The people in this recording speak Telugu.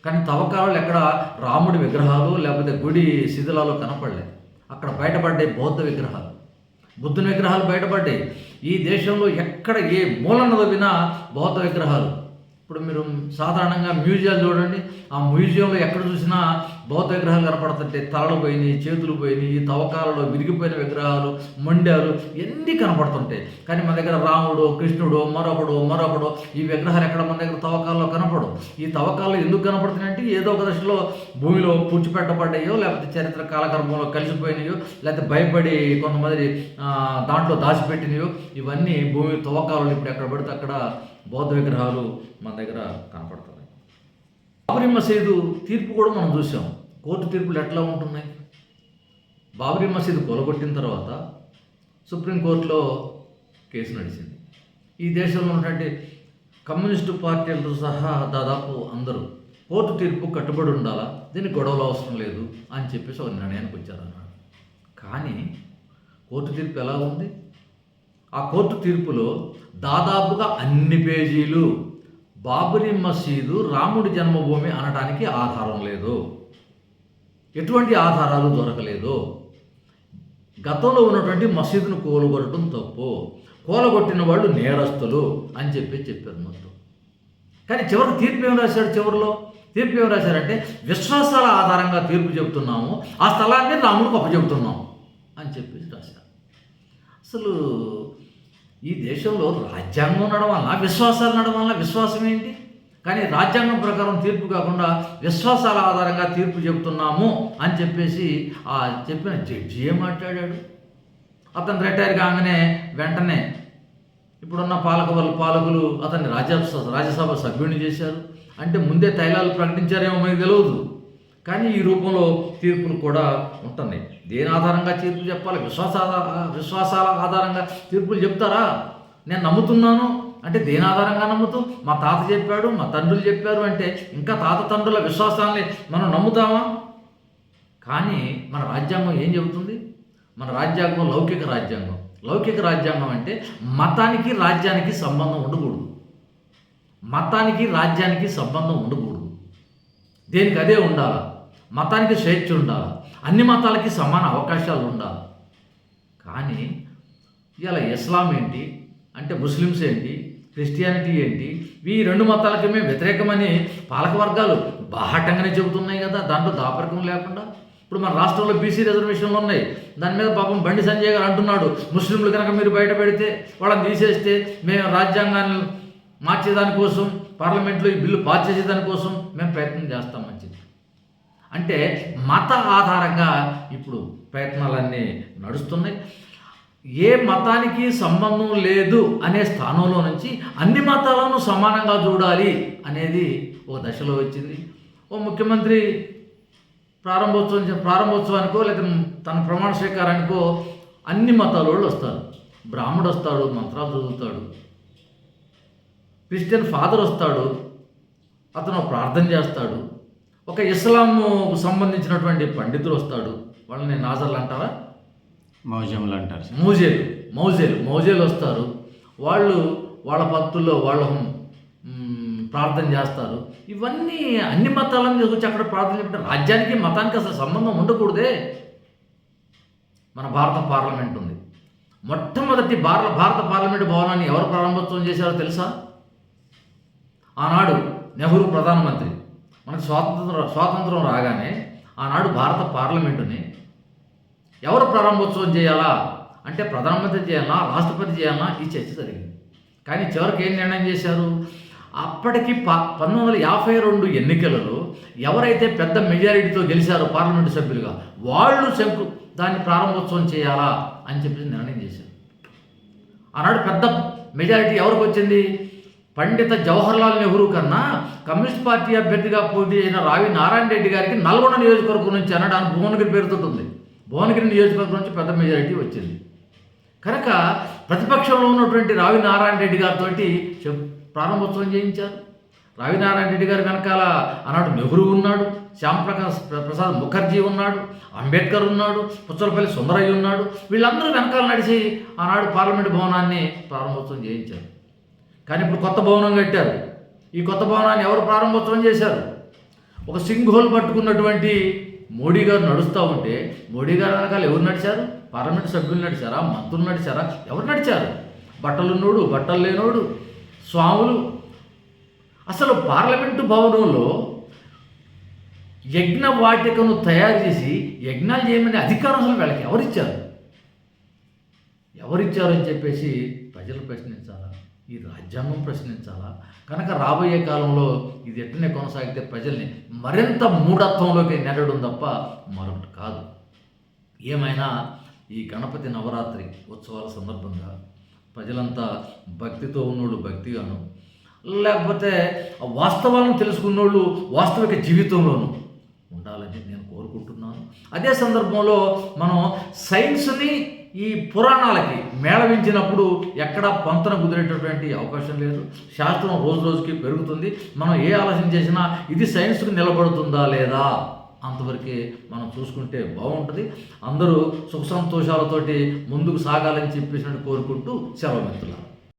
కానీ తవ్వకాలలో ఎక్కడ రాముడి విగ్రహాలు లేకపోతే గుడి శిథిలాలు కనపడలే. అక్కడ బయటపడ్డాయి బౌద్ధ విగ్రహాలు, బుద్ధుని విగ్రహాలు బయటపడ్డాయి. ఈ దేశంలో ఎక్కడ ఏ మూలన తవ్వినా బౌద్ధ విగ్రహాలు. ఇప్పుడు మీరు సాధారణంగా మ్యూజియాలు చూడండి, ఆ మ్యూజియంలో ఎక్కడ చూసినా బౌద్ధ విగ్రహాలు కనపడుతుంటే తలలు పోయినాయి, చేతులు పోయినాయి, తవ్వకాలలో విరిగిపోయిన విగ్రహాలు, మొండాలు ఎన్ని కనపడుతుంటాయి. కానీ మన దగ్గర రాముడు, కృష్ణుడు, మరొకడు ఈ విగ్రహాలు ఎక్కడ మన దగ్గర తవ్వకాల్లో కనపడవు. ఈ తవ్వకాల్లో ఎందుకు కనపడుతున్నాయంటే ఏదో ఒక దశలో భూమిలో పూడ్చిపెట్టబడ్డాయో, లేకపోతే చరిత్ర కాలగర్భంలో కలిసిపోయినాయో, లేకపోతే భయపడి కొంతమంది దాంట్లో దాచిపెట్టినాయో, ఇవన్నీ భూమి తవ్వకాలలో ఇప్పుడు ఎక్కడ పడితే అక్కడ బౌద్ధ విగ్రహాలు మన దగ్గర కనపడుతున్నాయి. బాబ్రీ మసీదు తీర్పు కూడా మనం చూసాం. కోర్టు తీర్పులు ఎట్లా ఉంటున్నాయి? బాబ్రీ మసీదు కూలగొట్టిన తర్వాత సుప్రీంకోర్టులో కేసు నడిచింది. ఈ దేశంలో ఉన్నటువంటి కమ్యూనిస్టు పార్టీలతో సహా దాదాపు అందరూ కోర్టు తీర్పు కట్టుబడి ఉండాలా, దీనికి గొడవలు అవసరం లేదు అని చెప్పేసి ఒక నిర్ణయానికి వచ్చారన్నాడు. కానీ కోర్టు తీర్పు ఎలా ఉంది? ఆ కోర్టు తీర్పులో దాదాపుగా అన్ని పేజీలు బాబ్రీ మసీదు రాముడి జన్మభూమి అనడానికి ఆధారం లేదు, ఎటువంటి ఆధారాలు దొరకలేదు. గతంలో ఉన్నటువంటి మసీదును కూలగొట్టడం తప్పు, కూలగొట్టిన వాళ్ళు నేరస్తులు అని చెప్పారు మొత్తం. కానీ చివరికి తీర్పు ఏం రాశాడు? చివరిలో తీర్పు ఏం రాశారంటే విశ్వాసాల ఆధారంగా తీర్పు చెబుతున్నాము, ఆ స్థలాన్ని రాముడికి అప్పచెబుతున్నాము అని చెప్పేసి రాశారు. అసలు ఈ దేశంలో రాజ్యాంగం నడవాలన్నా విశ్వాసాలు నడవాలన్నా విశ్వాసం ఏంటి? కానీ రాజ్యాంగం ప్రకారం తీర్పు కాకుండా విశ్వాసాల ఆధారంగా తీర్పు చెబుతున్నాము అని చెప్పేసి ఆ చెప్పిన జడ్జి ఏం మాట్లాడాడు? అతను రిటైర్ కాగానే వెంటనే ఇప్పుడున్న పాలకులు అతన్ని రాజ్యసభ సభ్యుడిని చేశారు. అంటే ముందే తైలాలు ప్రకటించారేమో మనకు తెలియదు. కానీ ఈ రూపంలో తీర్పులు కూడా ఉంటున్నాయి. దేని ఆధారంగా తీర్పు చెప్పాలి? విశ్వాసాల ఆధారంగా తీర్పులు చెప్తారా? నేను నమ్ముతున్నాను అంటే దేని ఆధారంగా నమ్ముతూ? మా తాత చెప్పాడు, మా తండ్రులు చెప్పారు అంటే ఇంకా తాత తండ్రుల విశ్వాసాలని మనం నమ్ముతామా? కానీ మన రాజ్యాంగం ఏం చెబుతుంది? మన రాజ్యాంగం లౌకిక రాజ్యాంగం. లౌకిక రాజ్యాంగం అంటే మతానికి రాజ్యానికి సంబంధం ఉండకూడదు, మతానికి రాజ్యానికి సంబంధం ఉండకూడదు. దేనికి అదే ఉండాలి. మతానికి స్వేచ్ఛ ఉండాలి, అన్ని మతాలకి సమాన అవకాశాలు ఉండాలి. కానీ ఇలా ఇస్లాం ఏంటి అంటే ముస్లిమ్స్ ఏంటి, క్రిస్టియానిటీ ఏంటి, ఈ రెండు మతాలకి మేము వ్యతిరేకమని పాలకవర్గాలు బాహాటంగానే చెబుతున్నాయి కదా, దాంట్లో దాపరికం లేకుండా. ఇప్పుడు మన రాష్ట్రంలో బీసీ రిజర్వేషన్లు ఉన్నాయి, దాని మీద పాపం బండి సంజయ్ గారు అంటున్నాడు, ముస్లింలు కనుక మీరు బయట పెడితే వాళ్ళని తీసేస్తే మేము రాజ్యాంగాన్ని మార్చేదానికోసం, పార్లమెంట్లో ఈ బిల్లు పాస్ చేసేదానికోసం మేము ప్రయత్నం చేస్తామని చెప్పి. అంటే మత ఆధారంగా ఇప్పుడు ప్రయత్నాలన్నీ నడుస్తున్నాయి. ఏ మతానికి సంబంధం లేదు అనే స్థానంలో నుంచి అన్ని మతాలను సమానంగా చూడాలి అనేది ఒక దశలో వచ్చింది. ఓ ముఖ్యమంత్రి ప్రారంభోత్సవానికో లేదా తన ప్రమాణ స్వీకారానికో అన్ని మతాల వాళ్ళు వస్తారు. బ్రాహ్మడు వస్తాడు, మంత్రాలు చదువుతాడు. క్రిస్టియన్ ఫాదర్ వస్తాడు, అతను ప్రార్థన చేస్తాడు. ఒక ఇస్లాంకు సంబంధించినటువంటి పండితులు వస్తాడు, వాళ్ళని నాజర్లు అంటారా, మౌజములు అంటారు, మౌజేలు వస్తారు. వాళ్ళు వాళ్ళ భక్తుల్లో వాళ్ళు ప్రార్థన చేస్తారు. ఇవన్నీ అన్ని మతాలను తీసుకొచ్చి అక్కడ ప్రార్థన చేపట్టే రాజ్యానికి మతానికి అసలు సంబంధం ఉండకూడదే. మన భారత పార్లమెంట్ ఉంది. మొట్టమొదటి భారత పార్లమెంటు భవనాన్ని ఎవరు ప్రారంభోత్సవం చేశారో తెలుసా? ఆనాడు నెహ్రూ ప్రధానమంత్రి. మనకు స్వాతంత్రం రాగానే ఆనాడు భారత పార్లమెంటుని ఎవరు ప్రారంభోత్సవం చేయాలా అంటే ప్రధానమంత్రి చేయాలా, రాష్ట్రపతి చేయాలా, ఈ చర్చ జరిగింది. కానీ చివరికి ఏం నిర్ణయం చేశారు? అప్పటికి 1952 ఎన్నికలలో ఎవరైతే పెద్ద మెజారిటీతో గెలిచారో పార్లమెంటు సభ్యులుగా వాళ్ళు దాన్ని ప్రారంభోత్సవం చేయాలా అని చెప్పి నిర్ణయం చేశారు. ఆనాడు పెద్ద మెజారిటీ ఎవరికి వచ్చింది? పండిత జవహర్లాల్ నెహ్రూ కన్నా కమ్యూనిస్ట్ పార్టీ అభ్యర్థిగా పోటీ అయిన రావి నారాయణ రెడ్డి గారికి నల్గొండ నియోజకవర్గం నుంచి అనడానికి భువనగిరి పేరుతో ఉంది. భువనగిరి నియోజకవర్గం నుంచి పెద్ద మెజారిటీ వచ్చింది. కనుక ప్రతిపక్షంలో ఉన్నటువంటి రావి నారాయణ రెడ్డి గారితో ప్రారంభోత్సవం చేయించారు. రావి నారాయణ రెడ్డి గారి వెనకాల ఆనాడు నెహ్రూ ఉన్నాడు, శ్యాంప్రసాద్ ముఖర్జీ ఉన్నాడు, అంబేద్కర్ ఉన్నాడు, పుచ్చలపల్లి సుందరయ్య ఉన్నాడు. వీళ్ళందరూ వెనకాల నడిచి ఆనాడు పార్లమెంటు భవనాన్ని ప్రారంభోత్సవం చేయించారు. కానీ ఇప్పుడు కొత్త భవనం కట్టారు. ఈ కొత్త భవనాన్ని ఎవరు ప్రారంభోత్సవం చేశారు? ఒక సింహోల్ పట్టుకున్నటువంటి మోడీ గారు నడుస్తూ ఉంటే మోడీ గారు వెనకాల ఎవరు నడిచారు? పార్లమెంట్ సభ్యులు నడిచారా? మంత్రులు నడిచారా? ఎవరు నడిచారు? బట్టలున్నోడు, బట్టలు లేనోడు, స్వాములు. అసలు పార్లమెంటు భవనంలో యజ్ఞ వాటికను తయారు చేసి యజ్ఞాలు చేయమనే అధికారం అసలు వీళ్ళకి ఎవరిచ్చారు? ఎవరిచ్చారని చెప్పేసి ప్రజలు ప్రశ్నించాలా, ఈ రాజ్యాంగం ప్రశ్నించాలా? కనుక రాబోయే కాలంలో ఇది ఎట్టనే కొనసాగితే ప్రజల్ని మరింత మూఢత్వంలోకి నెరడం తప్ప మరొకటి కాదు. ఏమైనా ఈ గణపతి నవరాత్రి ఉత్సవాల సందర్భంగా ప్రజలంతా భక్తితో ఉన్నోళ్ళు భక్తిగాను, లేకపోతే వాస్తవాలను తెలుసుకున్నోళ్ళు వాస్తవిక జీవితంలోనూ ఉండాలని నేను కోరుకుంటున్నాను. అదే సందర్భంలో మనం సైన్స్ని ఈ పురాణాలకి మేళవించినప్పుడు ఎక్కడా పొంతన కుదిరేటటువంటి అవకాశం లేదు. శాస్త్రం రోజు రోజుకి పెరుగుతుంది. మనం ఏ ఆలోచన చేసినా ఇది సైన్స్కి నిలబడుతుందా లేదా అంతవరకే మనం చూసుకుంటే బాగుంటుంది. అందరూ సుఖ సంతోషాలతోటి ముందుకు సాగాలని చెప్పేసి కోరుకుంటూ సెలవు మిత్రులారా.